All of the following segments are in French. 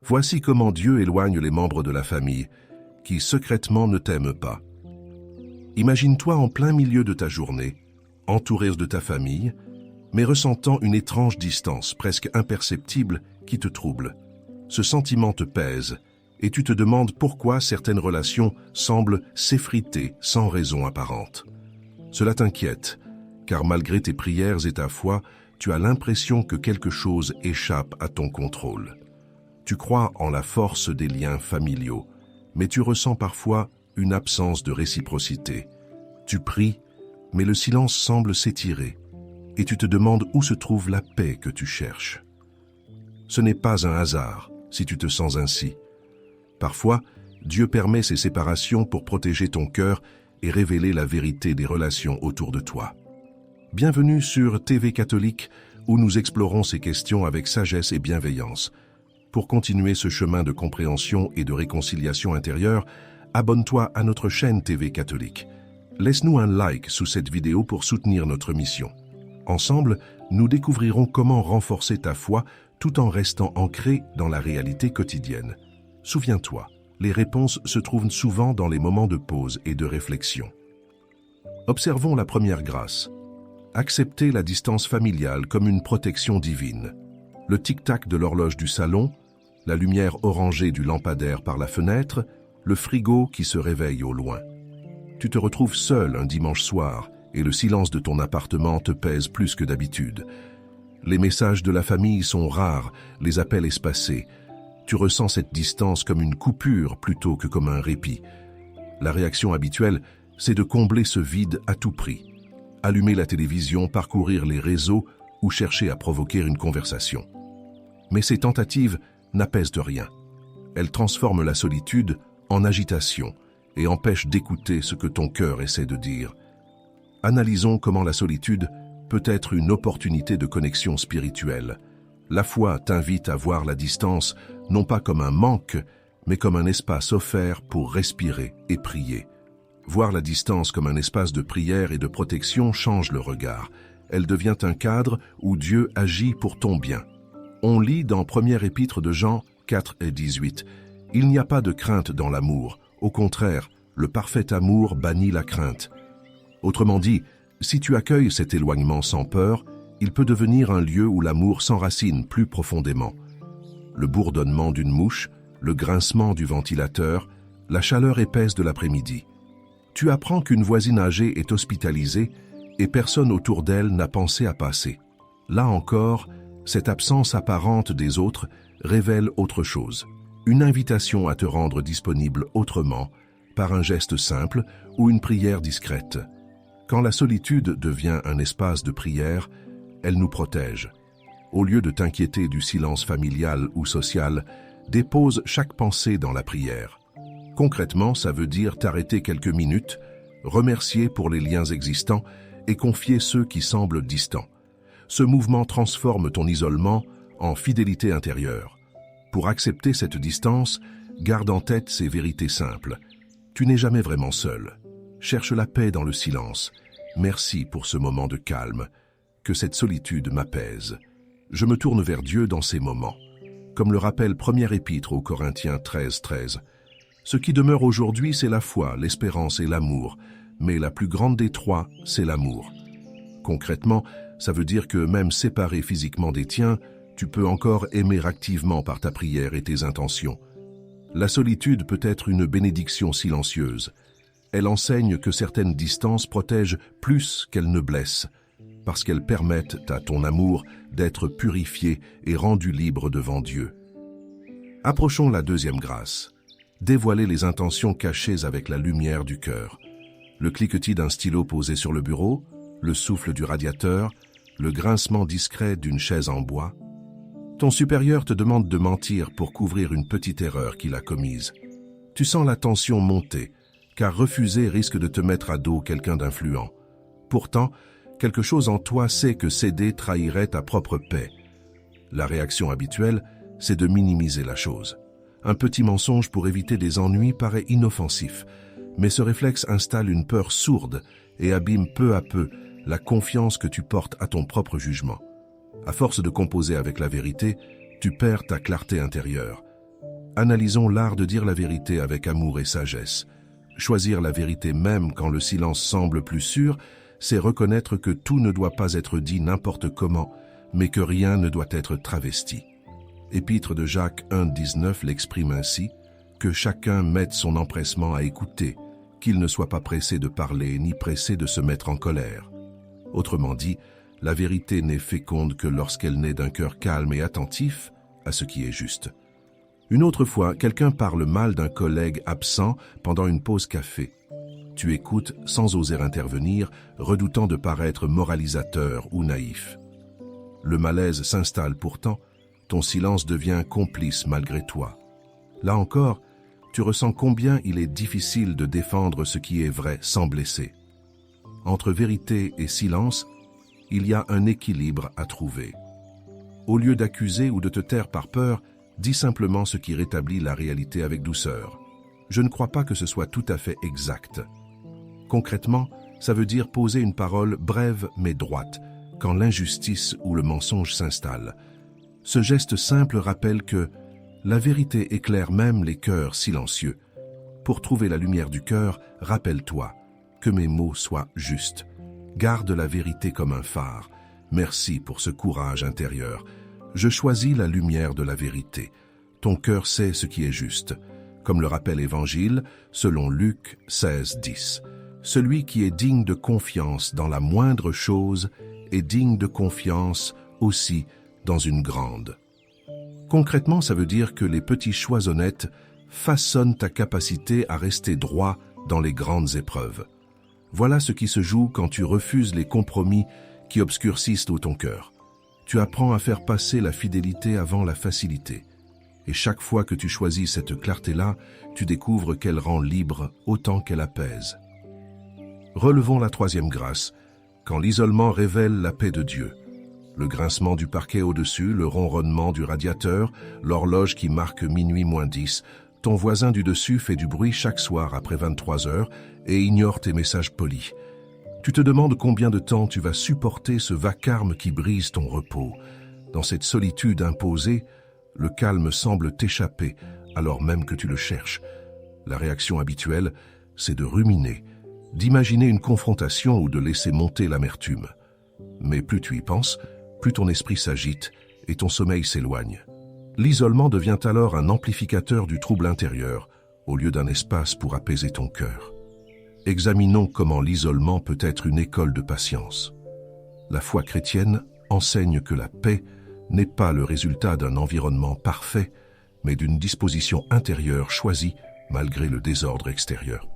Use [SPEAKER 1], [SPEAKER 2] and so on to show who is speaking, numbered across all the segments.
[SPEAKER 1] Voici comment Dieu éloigne les membres de la famille qui secrètement ne t'aiment pas. Imagine-toi en plein milieu de ta journée, entouré de ta famille, mais ressentant une étrange distance, presque imperceptible, qui te trouble. Ce sentiment te pèse, et tu te demandes pourquoi certaines relations semblent s'effriter sans raison apparente. Cela t'inquiète, car malgré tes prières et ta foi, tu as l'impression que quelque chose échappe à ton contrôle. Tu crois en la force des liens familiaux, mais tu ressens parfois une absence de réciprocité. Tu pries, mais le silence semble s'étirer, et tu te demandes où se trouve la paix que tu cherches. Ce n'est pas un hasard si tu te sens ainsi. Parfois, Dieu permet ces séparations pour protéger ton cœur et révéler la vérité des relations autour de toi. Bienvenue sur TV Catholique, où nous explorons ces questions avec sagesse et bienveillance. Pour continuer ce chemin de compréhension et de réconciliation intérieure, abonne-toi à notre chaîne TV Catholique. Laisse-nous un like sous cette vidéo pour soutenir notre mission. Ensemble, nous découvrirons comment renforcer ta foi tout en restant ancré dans la réalité quotidienne. Souviens-toi, les réponses se trouvent souvent dans les moments de pause et de réflexion. Observons la première grâce. Accepter la distance familiale comme une protection divine. Le tic-tac de l'horloge du salon, la lumière orangée du lampadaire par la fenêtre, le frigo qui se réveille au loin. Tu te retrouves seul un dimanche soir et le silence de ton appartement te pèse plus que d'habitude. Les messages de la famille sont rares, les appels espacés. Tu ressens cette distance comme une coupure plutôt que comme un répit. La réaction habituelle, c'est de combler ce vide à tout prix. Allumer la télévision, parcourir les réseaux ou chercher à provoquer une conversation. Mais ces tentatives n'apaisent rien. Elles transforment la solitude en agitation et empêchent d'écouter ce que ton cœur essaie de dire. Analysons comment la solitude peut être une opportunité de connexion spirituelle. La foi t'invite à voir la distance non pas comme un manque, mais comme un espace offert pour respirer et prier. Voir la distance comme un espace de prière et de protection change le regard. Elle devient un cadre où Dieu agit pour ton bien. On lit dans Première Épître de Jean 4 et 18. « Il n'y a pas de crainte dans l'amour. Au contraire, le parfait amour bannit la crainte. » Autrement dit, si tu accueilles cet éloignement sans peur, il peut devenir un lieu où l'amour s'enracine plus profondément. Le bourdonnement d'une mouche, le grincement du ventilateur, la chaleur épaisse de l'après-midi. Tu apprends qu'une voisine âgée est hospitalisée et personne autour d'elle n'a pensé à passer. Là encore, cette absence apparente des autres révèle autre chose. Une invitation à te rendre disponible autrement, par un geste simple ou une prière discrète. Quand la solitude devient un espace de prière, elle nous protège. Au lieu de t'inquiéter du silence familial ou social, dépose chaque pensée dans la prière. Concrètement, ça veut dire t'arrêter quelques minutes, remercier pour les liens existants et confier ceux qui semblent distants. Ce mouvement transforme ton isolement en fidélité intérieure. Pour accepter cette distance, garde en tête ces vérités simples. Tu n'es jamais vraiment seul. Cherche la paix dans le silence. Merci pour ce moment de calme. Que cette solitude m'apaise. Je me tourne vers Dieu dans ces moments. Comme le rappelle Première Épître aux Corinthiens 13. Ce qui demeure aujourd'hui, c'est la foi, l'espérance et l'amour. Mais la plus grande des trois, c'est l'amour. Concrètement, ça veut dire que même séparé physiquement des tiens, tu peux encore aimer activement par ta prière et tes intentions. La solitude peut être une bénédiction silencieuse. Elle enseigne que certaines distances protègent plus qu'elles ne blessent, parce qu'elles permettent à ton amour d'être purifié et rendu libre devant Dieu. Approchons la deuxième grâce. Dévoiler les intentions cachées avec la lumière du cœur. Le cliquetis d'un stylo posé sur le bureau, le souffle du radiateur, le grincement discret d'une chaise en bois. Ton supérieur te demande de mentir pour couvrir une petite erreur qu'il a commise. Tu sens la tension monter, car refuser risque de te mettre à dos quelqu'un d'influent. Pourtant, quelque chose en toi sait que céder trahirait ta propre paix. La réaction habituelle, c'est de minimiser la chose. Un petit mensonge pour éviter des ennuis paraît inoffensif, mais ce réflexe installe une peur sourde et abîme peu à peu la confiance que tu portes à ton propre jugement. À force de composer avec la vérité, tu perds ta clarté intérieure. Analysons l'art de dire la vérité avec amour et sagesse. Choisir la vérité même quand le silence semble plus sûr, c'est reconnaître que tout ne doit pas être dit n'importe comment, mais que rien ne doit être travesti. Épître de Jacques 1,19 l'exprime ainsi, que chacun mette son empressement à écouter, qu'il ne soit pas pressé de parler ni pressé de se mettre en colère. Autrement dit, la vérité n'est féconde que lorsqu'elle naît d'un cœur calme et attentif à ce qui est juste. Une autre fois, quelqu'un parle mal d'un collègue absent pendant une pause café. Tu écoutes sans oser intervenir, redoutant de paraître moralisateur ou naïf. Le malaise s'installe pourtant, ton silence devient complice malgré toi. Là encore, tu ressens combien il est difficile de défendre ce qui est vrai sans blesser. Entre vérité et silence, il y a un équilibre à trouver. Au lieu d'accuser ou de te taire par peur, dis simplement ce qui rétablit la réalité avec douceur. Je ne crois pas que ce soit tout à fait exact. Concrètement, ça veut dire poser une parole brève mais droite, quand l'injustice ou le mensonge s'installe. Ce geste simple rappelle que la vérité éclaire même les cœurs silencieux. Pour trouver la lumière du cœur, rappelle-toi que mes mots soient justes. Garde la vérité comme un phare. Merci pour ce courage intérieur. Je choisis la lumière de la vérité. Ton cœur sait ce qui est juste. Comme le rappelle l'Évangile, selon Luc 16,10. Celui qui est digne de confiance dans la moindre chose est digne de confiance aussi dans une grande. Concrètement, ça veut dire que les petits choix honnêtes façonnent ta capacité à rester droit dans les grandes épreuves. Voilà ce qui se joue quand tu refuses les compromis qui obscurcissent ton cœur. Tu apprends à faire passer la fidélité avant la facilité. Et chaque fois que tu choisis cette clarté-là, tu découvres qu'elle rend libre autant qu'elle apaise. Relevons la troisième grâce, quand l'isolement révèle la paix de Dieu. Le grincement du parquet au-dessus, le ronronnement du radiateur, l'horloge qui marque minuit moins 10, ton voisin du dessus fait du bruit chaque soir après 23 heures et ignore tes messages polis. Tu te demandes combien de temps tu vas supporter ce vacarme qui brise ton repos. Dans cette solitude imposée, le calme semble t'échapper alors même que tu le cherches. La réaction habituelle, c'est de ruminer, d'imaginer une confrontation ou de laisser monter l'amertume. Mais plus tu y penses, plus ton esprit s'agite et ton sommeil s'éloigne. L'isolement devient alors un amplificateur du trouble intérieur, au lieu d'un espace pour apaiser ton cœur. Examinons comment l'isolement peut être une école de patience. La foi chrétienne enseigne que la paix n'est pas le résultat d'un environnement parfait, mais d'une disposition intérieure choisie malgré le désordre extérieur.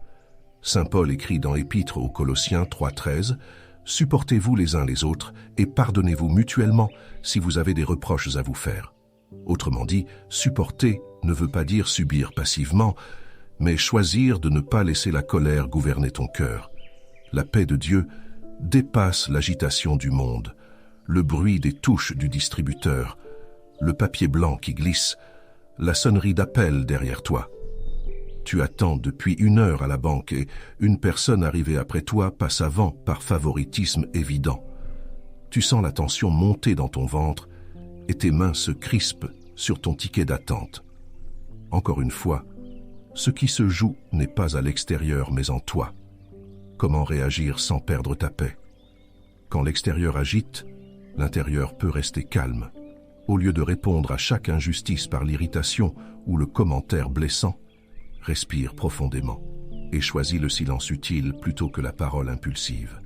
[SPEAKER 1] Saint Paul écrit dans Épître aux Colossiens 3,13 « Supportez-vous les uns les autres et pardonnez-vous mutuellement si vous avez des reproches à vous faire. » Autrement dit, supporter ne veut pas dire subir passivement, mais choisir de ne pas laisser la colère gouverner ton cœur. La paix de Dieu dépasse l'agitation du monde, le bruit des touches du distributeur, le papier blanc qui glisse, la sonnerie d'appel derrière toi. Tu attends depuis 1 heure à la banque et une personne arrivée après toi passe avant par favoritisme évident. Tu sens la tension monter dans ton ventre et tes mains se crispent sur ton ticket d'attente. Encore une fois, ce qui se joue n'est pas à l'extérieur mais en toi. Comment réagir sans perdre ta paix? Quand l'extérieur agite, l'intérieur peut rester calme. Au lieu de répondre à chaque injustice par l'irritation ou le commentaire blessant, respire profondément et choisis le silence utile plutôt que la parole impulsive.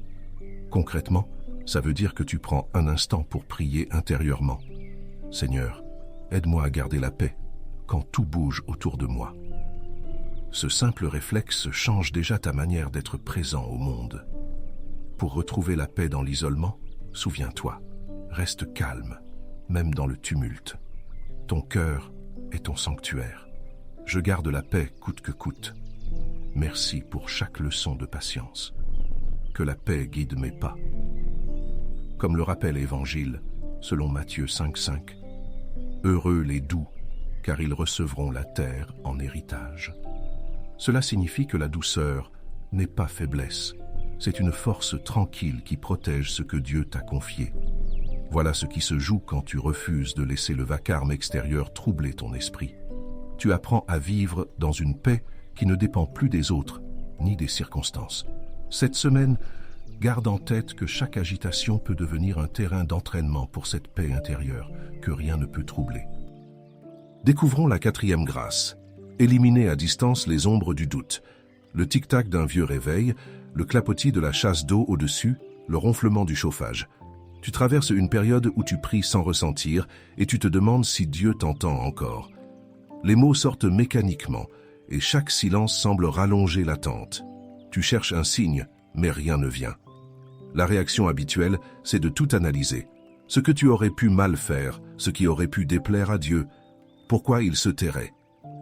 [SPEAKER 1] Concrètement, ça veut dire que tu prends un instant pour prier intérieurement. Seigneur, aide-moi à garder la paix quand tout bouge autour de moi. Ce simple réflexe change déjà ta manière d'être présent au monde. Pour retrouver la paix dans l'isolement, souviens-toi, reste calme, même dans le tumulte. Ton cœur est ton sanctuaire. Je garde la paix coûte que coûte. Merci pour chaque leçon de patience. Que la paix guide mes pas. Comme le rappelle l'Évangile, selon Matthieu 5,5, « Heureux les doux, car ils recevront la terre en héritage. » Cela signifie que la douceur n'est pas faiblesse, c'est une force tranquille qui protège ce que Dieu t'a confié. Voilà ce qui se joue quand tu refuses de laisser le vacarme extérieur troubler ton esprit. tu apprends à vivre dans une paix qui ne dépend plus des autres ni des circonstances. Cette semaine, garde en tête que chaque agitation peut devenir un terrain d'entraînement pour cette paix intérieure que rien ne peut troubler. Découvrons la 4e grâce. Éliminer à distance les ombres du doute. Le tic-tac d'un vieux réveil, le clapotis de la chasse d'eau au-dessus, le ronflement du chauffage. Tu traverses une période où tu pries sans ressentir et tu te demandes si Dieu t'entend encore. Les mots sortent mécaniquement et chaque silence semble rallonger l'attente. Tu cherches un signe, mais rien ne vient. La réaction habituelle, c'est de tout analyser. Ce que tu aurais pu mal faire, ce qui aurait pu déplaire à Dieu. Pourquoi il se tairait?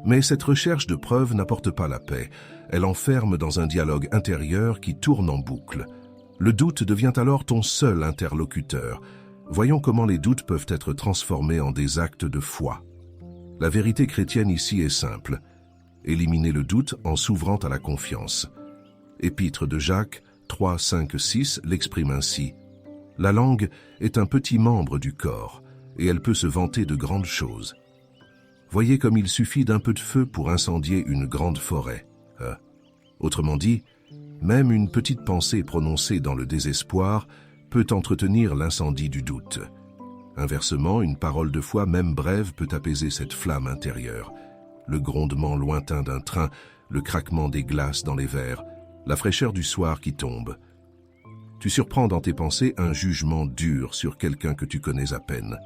[SPEAKER 1] Mais cette recherche de preuves n'apporte pas la paix. Elle enferme dans un dialogue intérieur qui tourne en boucle. Le doute devient alors ton seul interlocuteur. Voyons comment les doutes peuvent être transformés en des actes de foi. La vérité chrétienne ici est simple. Éliminer le doute en s'ouvrant à la confiance. Épître de Jacques 3, 5, 6 l'exprime ainsi. La langue est un petit membre du corps et elle peut se vanter de grandes choses. Voyez comme il suffit d'un peu de feu pour incendier une grande forêt. Autrement dit, même une petite pensée prononcée dans le désespoir peut entretenir l'incendie du doute. Inversement, une parole de foi, même brève, peut apaiser cette flamme intérieure. Le grondement lointain d'un train, le craquement des glaces dans les verres, la fraîcheur du soir qui tombe. Tu surprends dans tes pensées un jugement dur sur quelqu'un que tu connais à peine.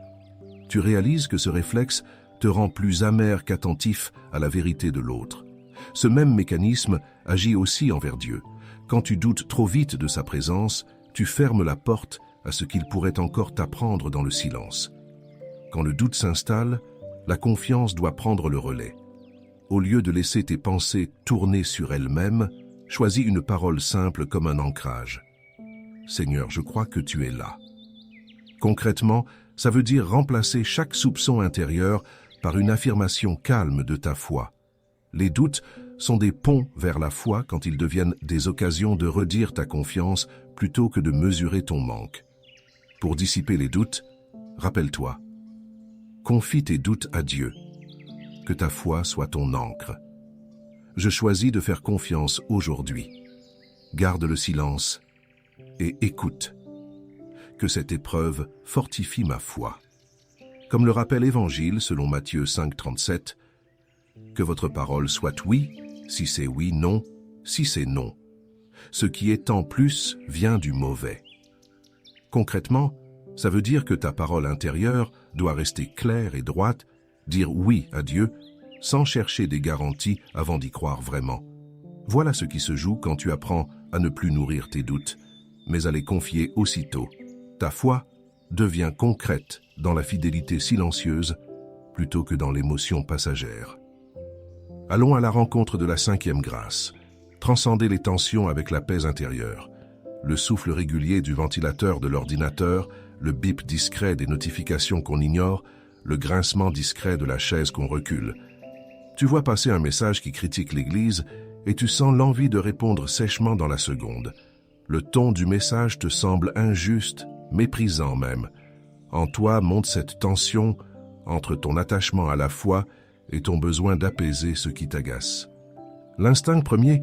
[SPEAKER 1] Tu réalises que ce réflexe te rend plus amer qu'attentif à la vérité de l'autre. Ce même mécanisme agit aussi envers Dieu. Quand tu doutes trop vite de sa présence, tu fermes la porte à ce qu'il pourrait encore t'apprendre dans le silence. Quand le doute s'installe, la confiance doit prendre le relais. Au lieu de laisser tes pensées tourner sur elles-mêmes, choisis une parole simple comme un ancrage. Seigneur, je crois que tu es là. Concrètement, ça veut dire remplacer chaque soupçon intérieur par une affirmation calme de ta foi. Les doutes sont des ponts vers la foi quand ils deviennent des occasions de redire ta confiance plutôt que de mesurer ton manque. Pour dissiper les doutes, rappelle-toi, confie tes doutes à Dieu. Que ta foi soit ton ancre. Je choisis de faire confiance aujourd'hui. Garde le silence et écoute. Que cette épreuve fortifie ma foi. Comme le rappelle l'Évangile selon Matthieu 5, 37, que votre parole soit oui, si c'est oui, non, si c'est non. Ce qui est en plus vient du mauvais. Concrètement, ça veut dire que ta parole intérieure doit rester claire et droite, dire oui à Dieu, sans chercher des garanties avant d'y croire vraiment. Voilà ce qui se joue quand tu apprends à ne plus nourrir tes doutes, mais à les confier aussitôt. Ta foi devient concrète dans la fidélité silencieuse plutôt que dans l'émotion passagère. Allons à la rencontre de la 5e grâce. Transcender les tensions avec la paix intérieure. Le souffle régulier du ventilateur de l'ordinateur, le bip discret des notifications qu'on ignore, le grincement discret de la chaise qu'on recule. Tu vois passer un message qui critique l'Église et tu sens l'envie de répondre sèchement dans la seconde. Le ton du message te semble injuste, méprisant même. En toi monte cette tension entre ton attachement à la foi et ton besoin d'apaiser ce qui t'agace. L'instinct premier,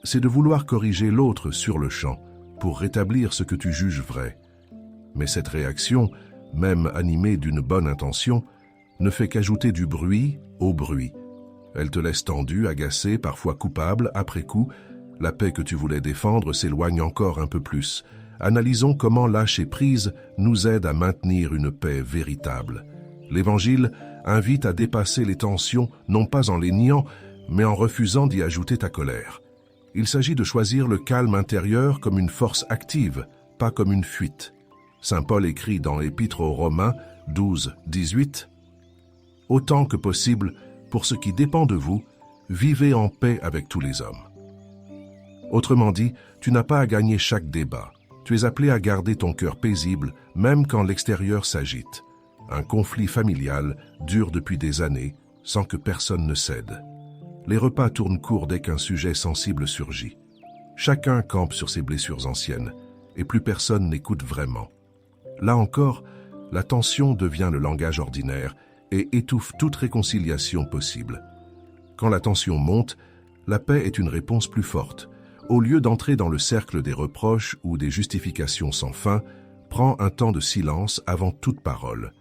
[SPEAKER 1] c'est de vouloir corriger l'autre sur le champ pour rétablir ce que tu juges vrai. Mais cette réaction, même animée d'une bonne intention, ne fait qu'ajouter du bruit au bruit. Elle te laisse tendu, agacé, parfois coupable, après coup. La paix que tu voulais défendre s'éloigne encore un peu plus. Analysons comment lâcher prise nous aide à maintenir une paix véritable. L'Évangile invite à dépasser les tensions, non pas en les niant, mais en refusant d'y ajouter ta colère. Il s'agit de choisir le calme intérieur comme une force active, pas comme une fuite. Saint Paul écrit dans l'Épître aux Romains 12, 18 « Autant que possible, pour ce qui dépend de vous, vivez en paix avec tous les hommes. » Autrement dit, tu n'as pas à gagner chaque débat. Tu es appelé à garder ton cœur paisible, même quand l'extérieur s'agite. Un conflit familial dure depuis des années, sans que personne ne cède. Les repas tournent court dès qu'un sujet sensible surgit. Chacun campe sur ses blessures anciennes, et plus personne n'écoute vraiment. Là encore, la tension devient le langage ordinaire et étouffe toute réconciliation possible. Quand la tension monte, la paix est une réponse plus forte. Au lieu d'entrer dans le cercle des reproches ou des justifications sans fin, prends un temps de silence avant toute parole.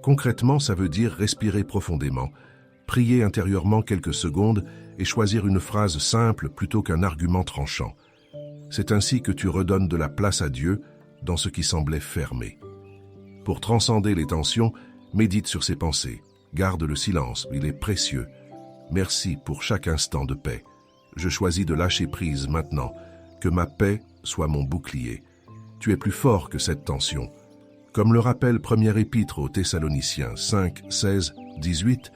[SPEAKER 1] Concrètement, ça veut dire respirer profondément, prier intérieurement quelques secondes et choisir une phrase simple plutôt qu'un argument tranchant. C'est ainsi que tu redonnes de la place à Dieu dans ce qui semblait fermé. Pour transcender les tensions, médite sur ses pensées. Garde le silence, il est précieux. Merci pour chaque instant de paix. Je choisis de lâcher prise maintenant, que ma paix soit mon bouclier. Tu es plus fort que cette tension. Comme le rappelle Première Épître aux Thessaloniciens 5, 16, 18,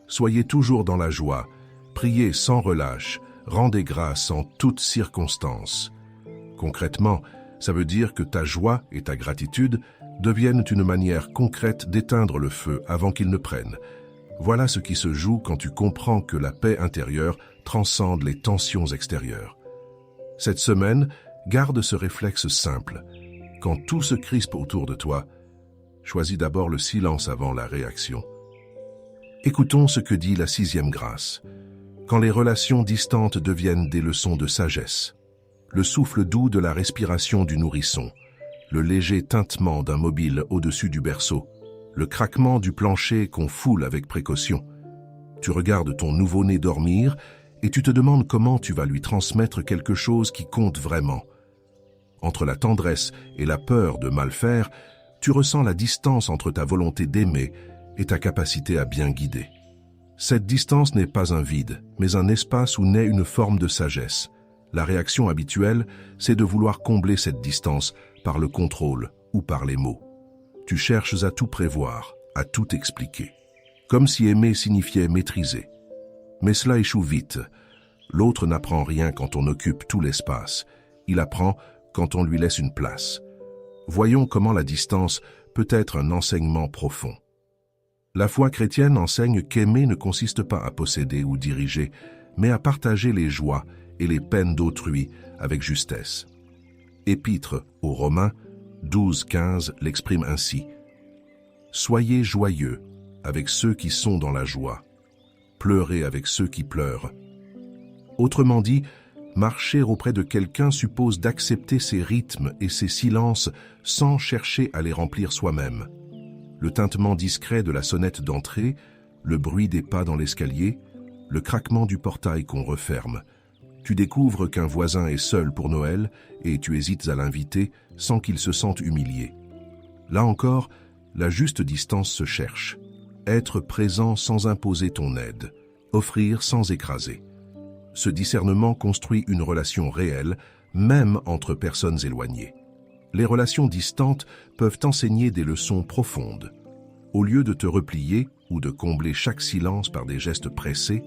[SPEAKER 1] soyez toujours dans la joie, priez sans relâche, rendez grâce en toutes circonstances. Concrètement, ça veut dire que ta joie et ta gratitude deviennent une manière concrète d'éteindre le feu avant qu'il ne prenne. Voilà ce qui se joue quand tu comprends que la paix intérieure transcende les tensions extérieures. Cette semaine, garde ce réflexe simple. Quand tout se crispe autour de toi, choisis d'abord le silence avant la réaction. Écoutons ce que dit la 6e grâce. Quand les relations distantes deviennent des leçons de sagesse, le souffle doux de la respiration du nourrisson, le léger tintement d'un mobile au-dessus du berceau, le craquement du plancher qu'on foule avec précaution. Tu regardes ton nouveau-né dormir et tu te demandes comment tu vas lui transmettre quelque chose qui compte vraiment. Entre la tendresse et la peur de mal faire, tu ressens la distance entre ta volonté d'aimer et ta capacité à bien guider. Cette distance n'est pas un vide, mais un espace où naît une forme de sagesse. La réaction habituelle, c'est de vouloir combler cette distance par le contrôle ou par les mots. Tu cherches à tout prévoir, à tout expliquer, comme si aimer signifiait maîtriser. Mais cela échoue vite. L'autre n'apprend rien quand on occupe tout l'espace. Il apprend quand on lui laisse une place. Voyons comment la distance peut être un enseignement profond. La foi chrétienne enseigne qu'aimer ne consiste pas à posséder ou diriger, mais à partager les joies et les peines d'autrui avec justesse. Épître aux Romains 12-15 l'exprime ainsi. Soyez joyeux avec ceux qui sont dans la joie. Pleurez avec ceux qui pleurent. Autrement dit, marcher auprès de quelqu'un suppose d'accepter ses rythmes et ses silences sans chercher à les remplir soi-même. Le tintement discret de la sonnette d'entrée, le bruit des pas dans l'escalier, le craquement du portail qu'on referme. Tu découvres qu'un voisin est seul pour Noël et tu hésites à l'inviter sans qu'il se sente humilié. Là encore, la juste distance se cherche. Être présent sans imposer ton aide, offrir sans écraser. Ce discernement construit une relation réelle, même entre personnes éloignées. Les relations distantes peuvent enseigner des leçons profondes. Au lieu de te replier ou de combler chaque silence par des gestes pressés,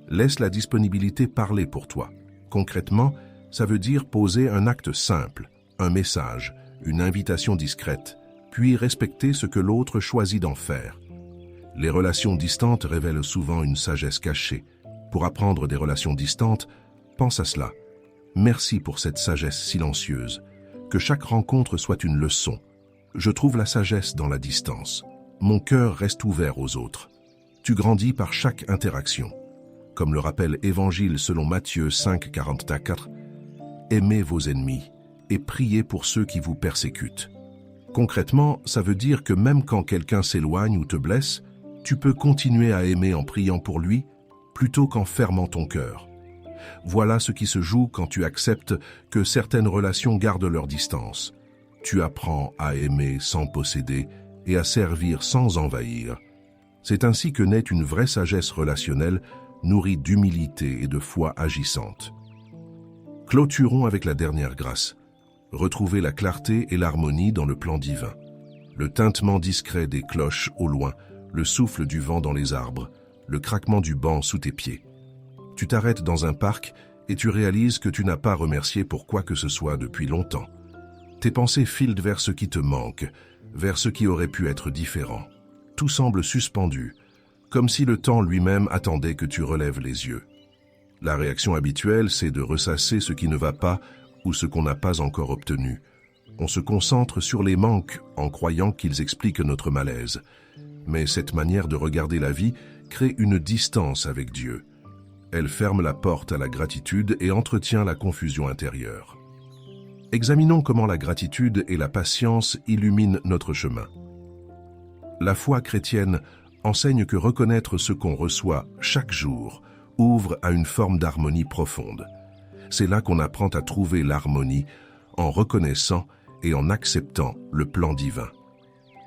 [SPEAKER 1] laisse la disponibilité parler pour toi. Concrètement, ça veut dire poser un acte simple, un message, une invitation discrète, puis respecter ce que l'autre choisit d'en faire. Les relations distantes révèlent souvent une sagesse cachée. Pour apprendre des relations distantes, pense à cela. Merci pour cette sagesse silencieuse. Que chaque rencontre soit une leçon. Je trouve la sagesse dans la distance. Mon cœur reste ouvert aux autres. Tu grandis par chaque interaction. Comme le rappelle Évangile selon Matthieu 5, 44, aimez vos ennemis et priez pour ceux qui vous persécutent. Concrètement, ça veut dire que même quand quelqu'un s'éloigne ou te blesse, tu peux continuer à aimer en priant pour lui plutôt qu'en fermant ton cœur. Voilà ce qui se joue quand tu acceptes que certaines relations gardent leur distance. Tu apprends à aimer sans posséder et à servir sans envahir. C'est ainsi que naît une vraie sagesse relationnelle nourrie d'humilité et de foi agissante. Clôturons avec la dernière grâce. Retrouver la clarté et l'harmonie dans le plan divin. Le tintement discret des cloches au loin, le souffle du vent dans les arbres, le craquement du banc sous tes pieds. Tu t'arrêtes dans un parc et tu réalises que tu n'as pas remercié pour quoi que ce soit depuis longtemps. Tes pensées filent vers ce qui te manque, vers ce qui aurait pu être différent. Tout semble suspendu, comme si le temps lui-même attendait que tu relèves les yeux. La réaction habituelle, c'est de ressasser ce qui ne va pas ou ce qu'on n'a pas encore obtenu. On se concentre sur les manques en croyant qu'ils expliquent notre malaise. Mais cette manière de regarder la vie crée une distance avec Dieu. Elle ferme la porte à la gratitude et entretient la confusion intérieure. Examinons comment la gratitude et la patience illuminent notre chemin. La foi chrétienne enseigne que reconnaître ce qu'on reçoit chaque jour ouvre à une forme d'harmonie profonde. C'est là qu'on apprend à trouver l'harmonie en reconnaissant et en acceptant le plan divin.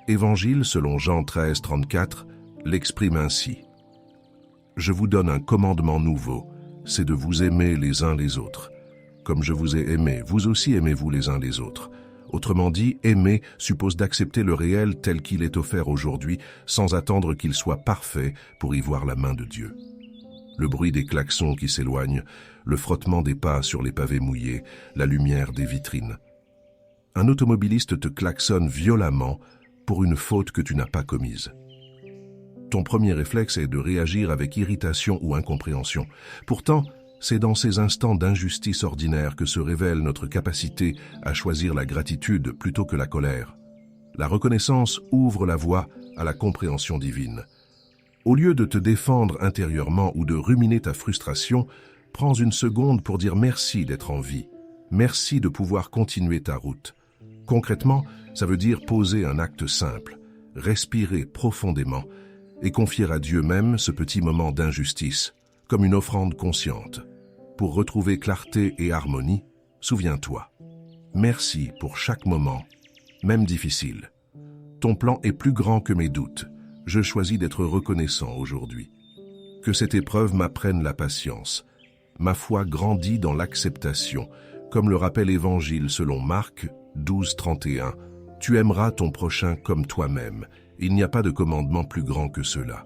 [SPEAKER 1] Évangile selon Jean 13, 34 l'exprime ainsi. « Je vous donne un commandement nouveau, c'est de vous aimer les uns les autres. Comme je vous ai aimé, vous aussi aimez-vous les uns les autres. » Autrement dit, aimer suppose d'accepter le réel tel qu'il est offert aujourd'hui, sans attendre qu'il soit parfait pour y voir la main de Dieu. Le bruit des klaxons qui s'éloignent, le frottement des pas sur les pavés mouillés, la lumière des vitrines. Un automobiliste te klaxonne violemment pour une faute que tu n'as pas commise. Ton premier réflexe est de réagir avec irritation ou incompréhension. Pourtant, c'est dans ces instants d'injustice ordinaire que se révèle notre capacité à choisir la gratitude plutôt que la colère. La reconnaissance ouvre la voie à la compréhension divine. Au lieu de te défendre intérieurement ou de ruminer ta frustration, prends une seconde pour dire merci d'être en vie. Merci de pouvoir continuer ta route. Concrètement, ça veut dire poser un acte simple, respirer profondément et confier à Dieu même ce petit moment d'injustice, comme une offrande consciente. Pour retrouver clarté et harmonie, souviens-toi. Merci pour chaque moment, même difficile. Ton plan est plus grand que mes doutes. Je choisis d'être reconnaissant aujourd'hui. Que cette épreuve m'apprenne la patience. Ma foi grandit dans l'acceptation, comme le rappelle l'Évangile selon Marc 12, 31. Tu aimeras ton prochain comme toi-même. Il n'y a pas de commandement plus grand que cela.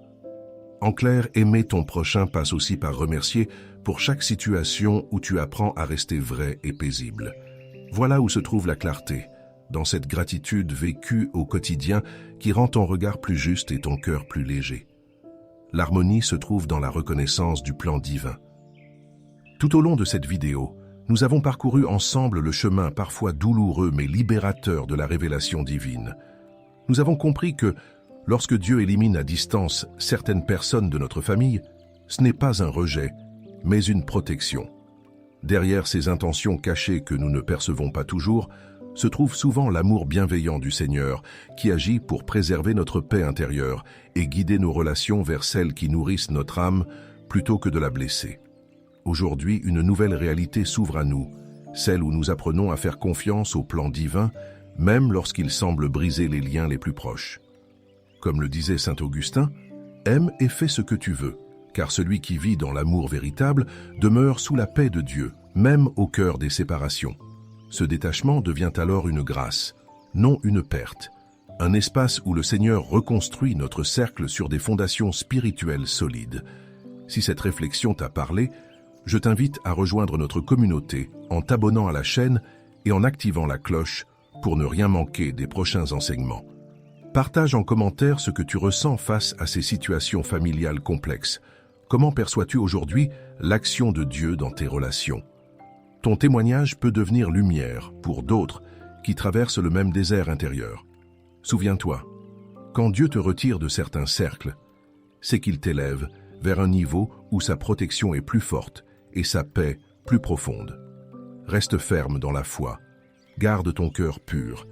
[SPEAKER 1] En clair, aimer ton prochain passe aussi par remercier pour chaque situation où tu apprends à rester vrai et paisible. Voilà où se trouve la clarté, dans cette gratitude vécue au quotidien qui rend ton regard plus juste et ton cœur plus léger. L'harmonie se trouve dans la reconnaissance du plan divin. Tout au long de cette vidéo, nous avons parcouru ensemble le chemin parfois douloureux mais libérateur de la révélation divine. Nous avons compris que lorsque Dieu élimine à distance certaines personnes de notre famille, ce n'est pas un rejet, mais une protection. Derrière ces intentions cachées que nous ne percevons pas toujours, se trouve souvent l'amour bienveillant du Seigneur qui agit pour préserver notre paix intérieure et guider nos relations vers celles qui nourrissent notre âme plutôt que de la blesser. Aujourd'hui, une nouvelle réalité s'ouvre à nous, celle où nous apprenons à faire confiance au plan divin, même lorsqu'il semble briser les liens les plus proches. Comme le disait saint Augustin, « Aime et fais ce que tu veux, car celui qui vit dans l'amour véritable demeure sous la paix de Dieu, même au cœur des séparations. » Ce détachement devient alors une grâce, non une perte, un espace où le Seigneur reconstruit notre cercle sur des fondations spirituelles solides. Si cette réflexion t'a parlé, je t'invite à rejoindre notre communauté en t'abonnant à la chaîne et en activant la cloche pour ne rien manquer des prochains enseignements. Partage en commentaire ce que tu ressens face à ces situations familiales complexes. Comment perçois-tu aujourd'hui l'action de Dieu dans tes relations? Ton témoignage peut devenir lumière pour d'autres qui traversent le même désert intérieur. Souviens-toi, quand Dieu te retire de certains cercles, c'est qu'il t'élève vers un niveau où sa protection est plus forte et sa paix plus profonde. Reste ferme dans la foi, garde ton cœur pur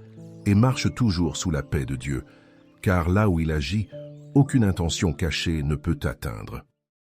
[SPEAKER 1] et marche toujours sous la paix de Dieu, car là où il agit, aucune intention cachée ne peut t'atteindre.